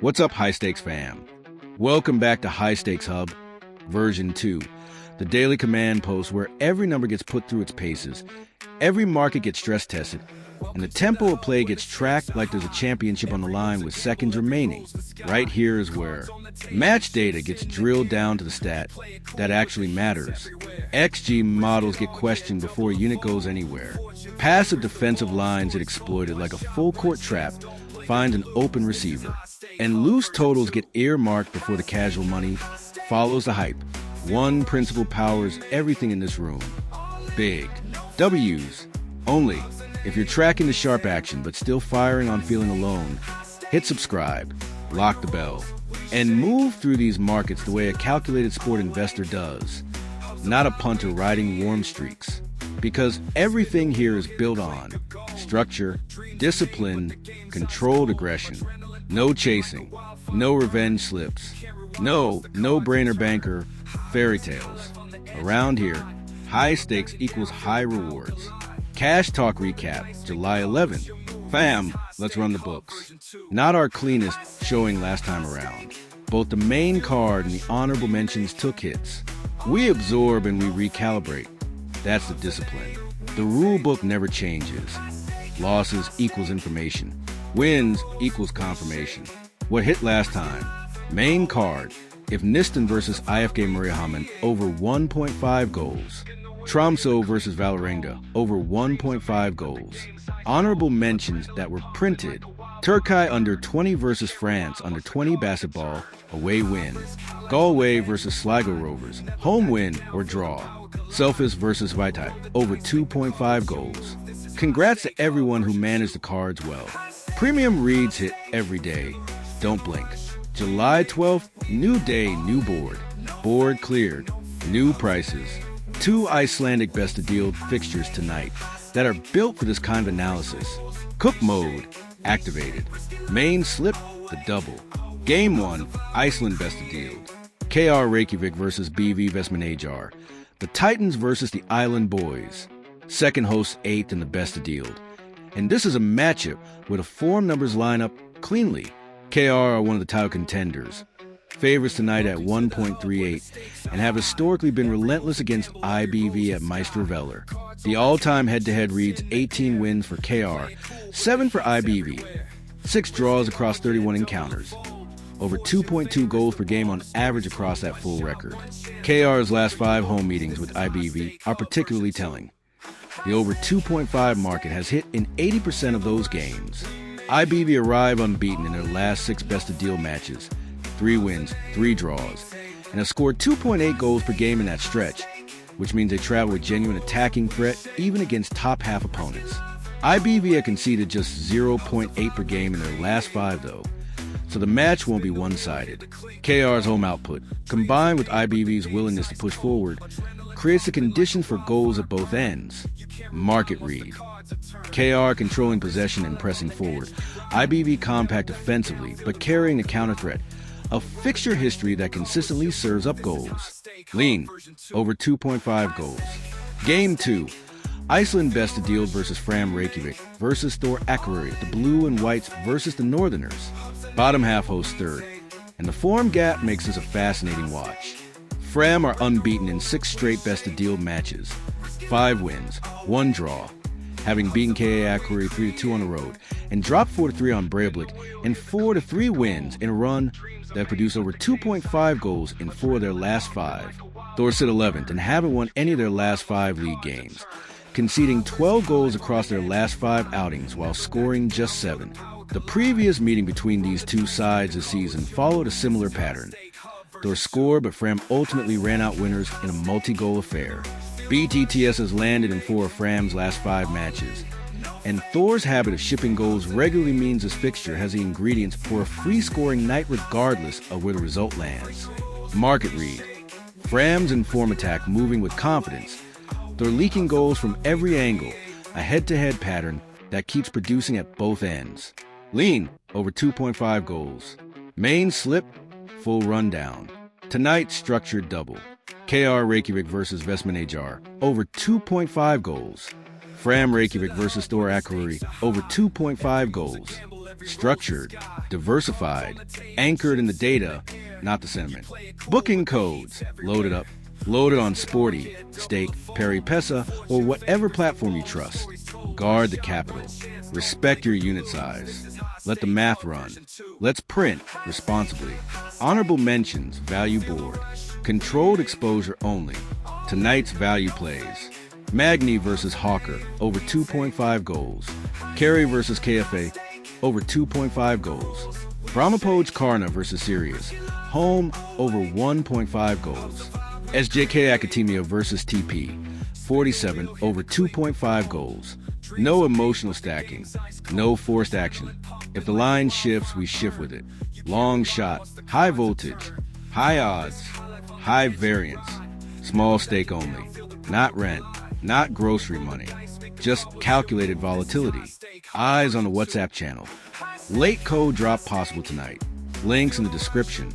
What's up, High Stakes fam? Welcome back to High Stakes Hub, version 2, the daily command post where every number gets put through its paces, every market gets stress tested, and the tempo of play gets tracked like there's a championship on the line with seconds remaining. Right here is where match data gets drilled down to the stat that actually matters. XG models get questioned before a unit goes anywhere. Passive defensive lines get exploited like a full-court trap finds an open receiver. And loose totals get earmarked before the casual money follows the hype. One principle powers everything in this room. Big W's. Only if you're tracking the sharp action but still firing on feeling alone, hit subscribe, lock the bell, and move through these markets the way a calculated sport investor does, not a punter riding warm streaks. Because everything here is built on structure, discipline, controlled aggression, no chasing, no revenge slips, no-brainer banker fairy tales. Around here, high stakes equals high rewards. Cash Talk recap, July 11th. Fam, let's run the books. Not our cleanest showing last time around. Both the main card and the honorable mentions took hits. We absorb and we recalibrate. That's the discipline. The rule book never changes. Losses equals information. Wins equals confirmation. What hit last time? Main card. If Niston versus IFK Murihaman, over 1.5 goals. Tromso versus Valerenga, over 1.5 goals. Honorable mentions that were printed. Turkey under 20 versus France under 20 basketball, away win. Galway versus Sligo Rovers, home win or draw. Selfis versus Vaitai, over 2.5 goals. Congrats to everyone who managed the cards well. Premium reads hit every day. Don't blink. July 12th, new day, new board. Board cleared. New prices. 2 Icelandic best of deal fixtures tonight that are built for this kind of analysis. Cook mode activated. Main slip, the double. Game 1, Iceland best of deal. KR Reykjavik versus BV Vestmannaeyjar. The Titans versus the Island Boys. Second host 8th in the best of deal. And this is a matchup where the form numbers line up cleanly. KR are one of the title contenders. Favorites tonight at 1.38 and have historically been relentless against IBV at Meisterveller. The all-time head-to-head reads 18 wins for KR, 7 for IBV, 6 draws across 31 encounters. Over 2.2 goals per game on average across that full record. KR's last 5 home meetings with IBV are particularly telling. The over 2.5 market has hit in 80% of those games. IBV arrive unbeaten in their last 6 best-of-deal matches, 3 wins, 3 draws, and have scored 2.8 goals per game in that stretch, which means they travel with genuine attacking threat even against top-half opponents. IBV have conceded just 0.8 per game in their last 5, though, so the match won't be one-sided. KR's home output, combined with IBV's willingness to push forward, creates the conditions for goals at both ends. Market read. KR controlling possession and pressing forward. IBV compact offensively, but carrying the counter threat. A fixture history that consistently serves up goals. Lean, over 2.5 goals. Game 2, Iceland best of deal versus Fram Reykjavik versus Thor Akureyri, the blue and whites versus the northerners. Bottom half hosts third, and the form gap makes this a fascinating watch. Fram are unbeaten in 6 straight best of deal matches, 5 wins, 1 draw, having beaten KA Akureyri 3-2 on the road, and dropped 4-3 on Breivik, and 4-3 wins in a run that produced over 2.5 goals in 4 of their last 5. Thor sit 11th and haven't won any of their last 5 league games, conceding 12 goals across their last 5 outings while scoring just 7. The previous meeting between these two sides this season followed a similar pattern. Thor scored, but Fram ultimately ran out winners in a multi-goal affair. BTTS has landed in 4 of Fram's last 5 matches, and Thor's habit of shipping goals regularly means this fixture has the ingredients for a free-scoring night regardless of where the result lands. Market read. Fram's in form attack moving with confidence. They're leaking goals from every angle, a head-to-head pattern that keeps producing at both ends. Lean, over 2.5 goals. Main slip, full rundown. Tonight, structured double. KR Reykjavik versus Vestmannaeyjar, over 2.5 goals. Fram Reykjavik versus Thor Akureyri, over 2.5 goals. Structured, diversified, anchored in the data, not the sentiment. Booking codes, loaded up. Loaded on Sporty, Stake, Pesa, or whatever platform you trust. Guard the capital. Respect your unit size. Let the math run. Let's print responsibly. Honorable mentions, value board. Controlled exposure only. Tonight's value plays. Magni versus Hawker, over 2.5 goals. Kerry versus KFA, over 2.5 goals. Brahmapoj Karna versus Sirius, home, over 1.5 goals. SJK Academia versus TP, 47, over 2.5 goals. No emotional stacking, no forced action. If the line shifts, we shift with it. Long shot, high voltage, high odds, high variance. Small stake only. Not rent, not grocery money. Just calculated volatility. Eyes on the WhatsApp channel. Late code drop possible tonight. Links in the description.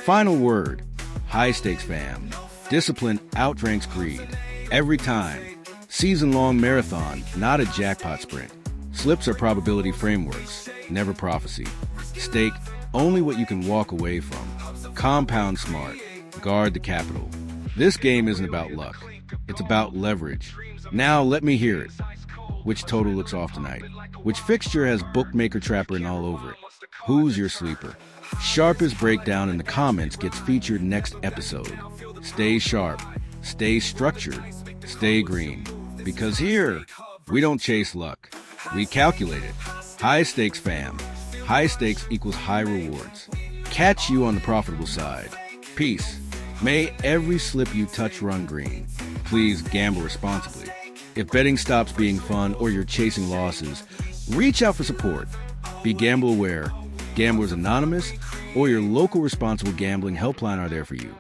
Final word, high stakes fam. Discipline outranks greed. Every time. Season-long marathon, not a jackpot sprint. Slips are probability frameworks, never prophecy. Stake only what you can walk away from. Compound smart. Guard the capital. This game isn't about luck. It's about leverage. Now let me hear it. Which total looks off tonight? Which fixture has bookmaker trapper and all over it? Who's your sleeper? Sharpest breakdown in the comments gets featured next episode. Stay sharp, stay structured, stay green. Because here, we don't chase luck. We calculate it. High stakes fam. High stakes equals high rewards. Catch you on the profitable side. Peace. May every slip you touch run green. Please gamble responsibly. If betting stops being fun or you're chasing losses, reach out for support. Be gamble aware. Gamblers Anonymous or your local responsible gambling helpline are there for you.